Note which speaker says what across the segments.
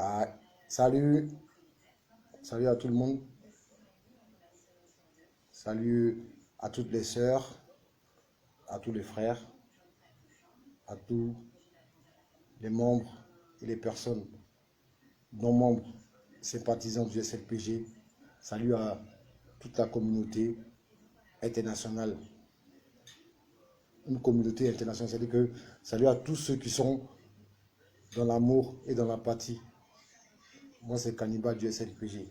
Speaker 1: Ah, salut, salut à tout le monde, salut à toutes les sœurs, à tous les frères, à tous les membres et les personnes non membres, sympathisants du SLPG. Salut à toute la communauté internationale. Une communauté internationale, c'est-à-dire que salut à tous ceux qui sont dans l'amour et dans l'apathie. Moi, c'est Cannibal du SLPG,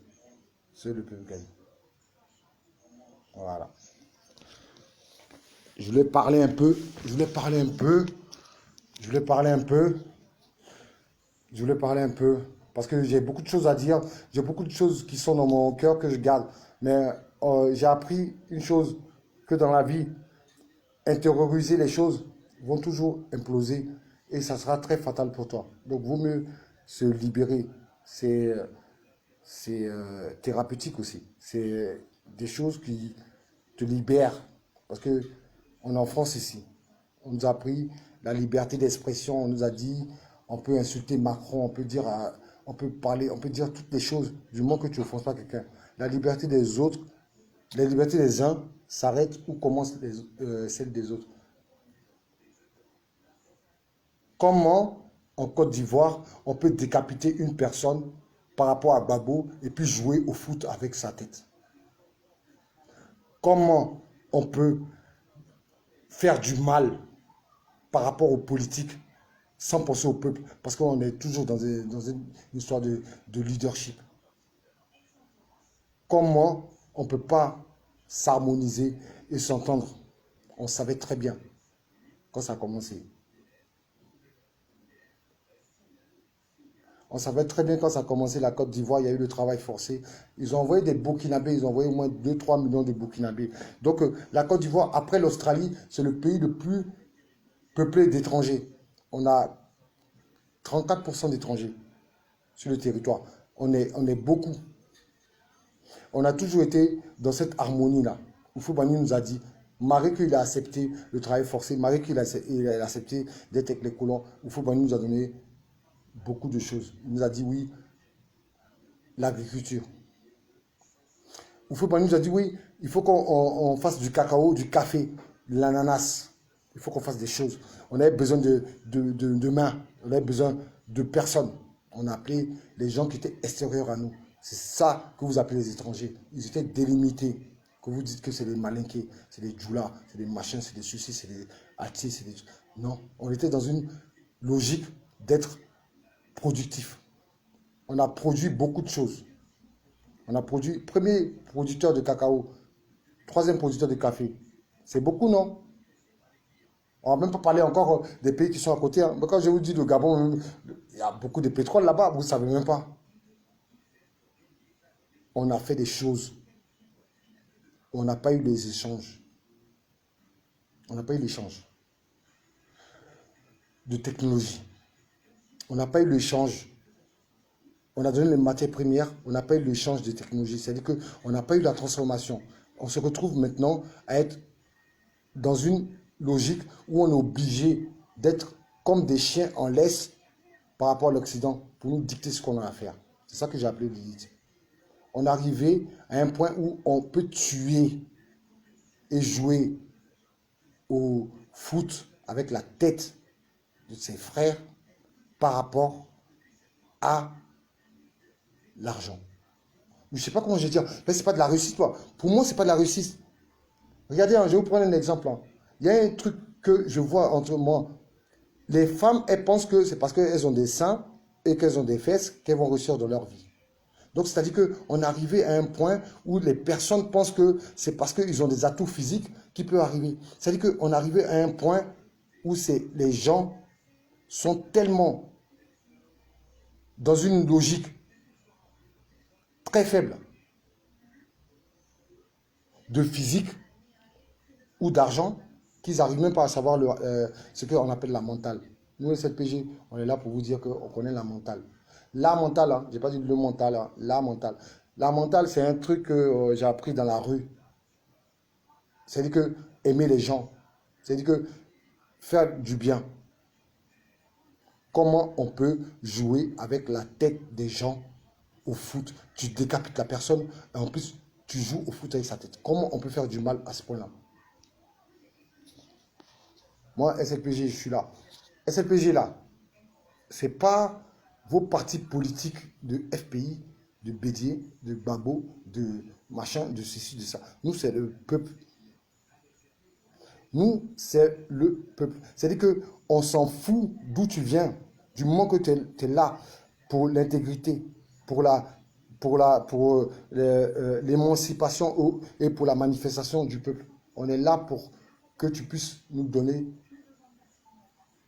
Speaker 1: seul le peuple gagne. Voilà. Je voulais parler un peu, je voulais parler un peu, je voulais parler un peu Je voulais parler un peu parce que j'ai beaucoup de choses à dire. J'ai beaucoup de choses qui sont dans mon cœur que je garde. Mais j'ai appris une chose, que dans la vie, intérioriser les choses vont toujours imploser et ça sera très fatal pour toi. Donc, vaut mieux se libérer. C'est thérapeutique aussi. C'est des choses qui te libèrent. Parce que on est en France ici. On nous a appris la liberté d'expression. On nous a dit, on peut insulter Macron, on peut dire, on peut parler, on peut dire toutes les choses du moment que tu offenses pas quelqu'un. La liberté des autres, la liberté des uns s'arrête où commence celle des autres. Comment, en Côte d'Ivoire, on peut décapiter une personne par rapport à Gbagbo et puis jouer au foot avec sa tête? Comment on peut faire du mal par rapport aux politiques sans penser au peuple? Parce qu'on est toujours dans une histoire de leadership. Comment on ne peut pas s'harmoniser et s'entendre? On savait très bien quand ça a commencé. On savait très bien quand ça a commencé la Côte d'Ivoire, il y a eu le travail forcé. Ils ont envoyé des Burkinabés, ils ont envoyé au moins 2-3 millions de Burkinabés. Donc la Côte d'Ivoire, après l'Australie, c'est le pays le plus peuplé d'étrangers. On a 34% d'étrangers sur le territoire. On est beaucoup. On a toujours été dans cette harmonie-là. Oufou-Bani nous a dit, malgré qu'il a accepté le travail forcé, malgré qu'il a accepté d'être avec les colons, Oufou-Bani nous a donné beaucoup de choses. Il nous a dit oui, l'agriculture. Oufou-Bani nous a dit oui, il faut qu'on fasse du cacao, du café, de l'ananas. Il faut qu'on fasse des choses. On avait besoin de mains, on avait besoin de personnes. On a appelé les gens qui étaient extérieurs à nous. C'est ça que vous appelez les étrangers. Ils étaient délimités. Que vous dites que c'est des malinqués, c'est des djoulas, c'est des machins, c'est des ceci, c'est des atis, c'est des... Non, on était dans une logique d'être productif. On a produit beaucoup de choses. On a produit, premier producteur de cacao, troisième producteur de café. C'est beaucoup, non? On va même pas parler encore des pays qui sont à côté, hein. Mais quand je vous dis le Gabon, il y a beaucoup de pétrole là-bas, vous ne savez même pas. On a fait des choses. On n'a pas eu les échanges. On n'a pas eu l'échange de technologie. On n'a pas eu l'échange. On a donné les matières premières, on n'a pas eu l'échange de technologie. C'est-à-dire qu'on n'a pas eu la transformation. On se retrouve maintenant à être dans une logique où on est obligé d'être comme des chiens en laisse par rapport à l'Occident pour nous dicter ce qu'on a à faire. C'est ça que j'ai appelé l'élite. On est arrivé à un point où on peut tuer et jouer au foot avec la tête de ses frères par rapport à l'argent. Je ne sais pas comment je vais dire. Mais c'est pas de la réussite, toi. Pour moi, c'est pas de la réussite. Regardez, hein, je vais vous prendre un exemple, hein. Il y a un truc que je vois entre moi. Les femmes, elles pensent que c'est parce qu'elles ont des seins et qu'elles ont des fesses qu'elles vont réussir dans leur vie. Donc, c'est-à-dire qu'on est arrivé à un point où les personnes pensent que c'est parce qu'ils ont des atouts physiques qui peut arriver. C'est-à-dire qu'on est arrivé à un point où les gens sont tellement dans une logique très faible de physique ou d'argent qu'ils n'arrivent même pas à savoir ce qu'on appelle la mentale. Nous, SLPG, on est là pour vous dire qu'on connaît la mentale. La mentale, hein, je n'ai pas dit le mental, hein, la mentale. La mentale, c'est un truc que j'ai appris dans la rue. C'est-à-dire que aimer les gens. C'est-à-dire que faire du bien. comment on peut jouer avec la tête des gens au foot. Tu décapites la personne et en plus, tu joues au foot avec sa tête. Comment on peut faire du mal à ce point-là? Moi, SLPG, je suis là. SLPG, là, c'est pas vos partis politiques de FPI, de Bédier, de Babo, de machin, de ceci, de ça. Nous, c'est le peuple. Nous, c'est le peuple. C'est-à-dire qu'on s'en fout d'où tu viens. Du moment que tu es là pour l'intégrité, pour l'émancipation et pour la manifestation du peuple. On est là pour que tu puisses nous donner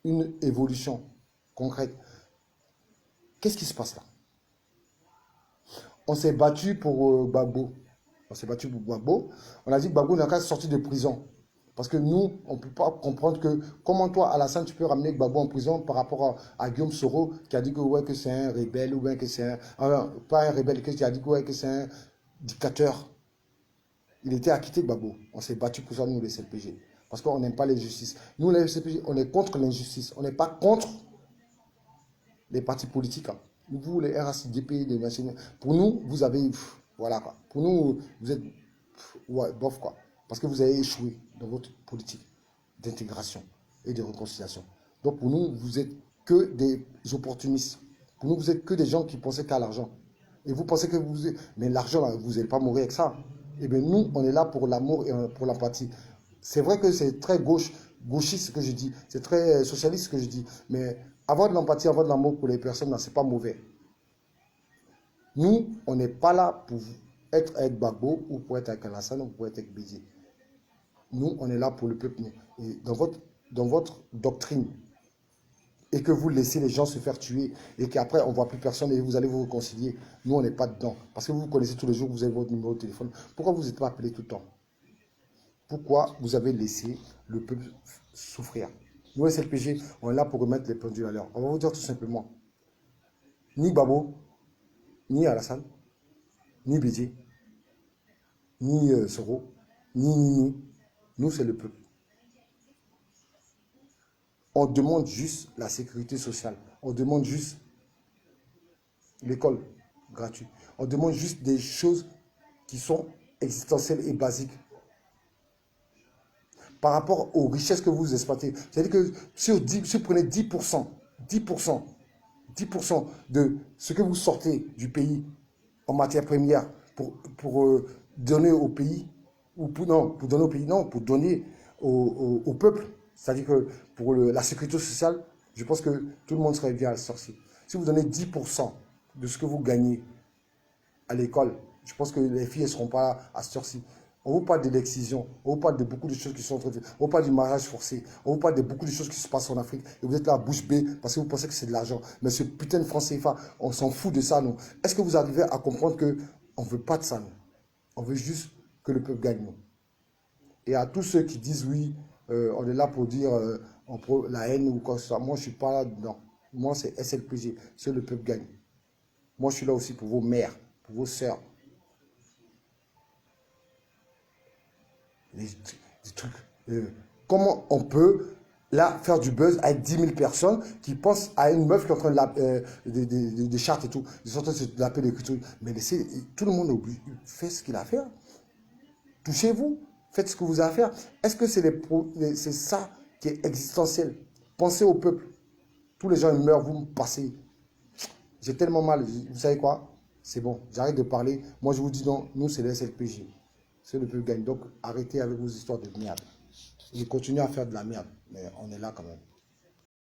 Speaker 1: une évolution concrète. Qu'est-ce qui se passe là? On s'est battu pour Gbagbo. On s'est battu pour Gbagbo. On a dit que Gbagbo n'a qu'à sortir de prison. Parce que nous, on ne peut pas comprendre que comment toi, Alassane, tu peux ramener Gbagbo en prison par rapport à Guillaume Soro qui a dit que, ouais, que c'est un rebelle ou bien que c'est un... pas un rebelle, qui a dit que, ouais, que c'est un dictateur. Il était acquitté, Gbagbo. On s'est battu pour ça, nous, les CLPG. Parce qu'on n'aime pas l'injustice. Nous, les CLPG, on est contre l'injustice. On n'est pas contre les partis politiques. Hein. Vous, les RACDP, les machines, pour nous, vous avez... voilà, quoi. Pour nous, vous êtes... ouais, bof, quoi. Parce que vous avez échoué dans votre politique d'intégration et de réconciliation. Donc pour nous, vous êtes que des opportunistes. Pour nous, vous êtes que des gens qui pensaient qu'à l'argent. Et vous pensez que vous... Mais l'argent, vous n'allez pas mourir avec ça. Eh bien nous, on est là pour l'amour et pour l'empathie. C'est vrai que c'est très gauchiste ce que je dis. C'est très socialiste ce que je dis. Mais avoir de l'empathie, avoir de l'amour pour les personnes, ce n'est pas mauvais. Nous, on n'est pas là pour être avec Gbagbo ou pour être avec Alassane ou pour être avec Bédier. Nous, on est là pour le peuple. Et dans votre doctrine, et que vous laissez les gens se faire tuer, et qu'après, on ne voit plus personne et vous allez vous réconcilier, nous, on n'est pas dedans. Parce que vous vous connaissez tous les jours, vous avez votre numéro de téléphone. Pourquoi vous n'êtes pas appelé tout le temps? Pourquoi vous avez laissé le peuple souffrir? Nous, SLPG, on est là pour remettre les pendules à l'heure. On va vous dire tout simplement, ni Babo, ni Alassane, ni Bédier, ni Soro, ni. Nous, c'est le peuple. On demande juste la sécurité sociale. On demande juste l'école gratuite. On demande juste des choses qui sont existentielles et basiques. Par rapport aux richesses que vous exploitez. C'est-à-dire que si vous prenez 10% de ce que vous sortez du pays en matière première pour donner au pays, ou pour donner au pays, non, pour donner au peuple, c'est-à-dire que pour la sécurité sociale, je pense que tout le monde serait bien à sortir. Si vous donnez 10% de ce que vous gagnez à l'école, je pense que les filles ne seront pas à sortir. On vous parle de l'excision, on vous parle de beaucoup de choses qui sont en train de... On vous parle du mariage forcé, on vous parle de beaucoup de choses qui se passent en Afrique. Et vous êtes là, bouche bée, parce que vous pensez que c'est de l'argent. Mais ce putain de franc CFA, on s'en fout de ça, nous. Est-ce que vous arrivez à comprendre qu'on ne veut pas de ça, nous? On veut juste que le peuple gagne, nous. Et à tous ceux qui disent, oui, on est là pour dire la haine ou quoi que ce soit. Moi, je ne suis pas là dedans. Moi, c'est SLPG, c'est le peuple gagne. Moi, je suis là aussi pour vos mères, pour vos sœurs. Des trucs. Comment on peut là faire du buzz avec 10 000 personnes qui pensent à une meuf qui est en train de des chartes et tout. Ils sont en train de se laper les trucs. Mais laissez, tout le monde oublie. Faites ce qu'il a à faire. Touchez-vous. Faites ce que vous avez à faire. Est-ce que c'est ça qui est existentiel? Pensez au peuple. Tous les gens ils meurent, vous me passez. J'ai tellement mal. Vous savez quoi? C'est bon. J'arrête de parler. Moi, je vous dis non. Nous, c'est le SLPG. C'est le peuple gagne. Donc, arrêtez avec vos histoires de merde. Et continuez à faire de la merde. Mais on est là quand même.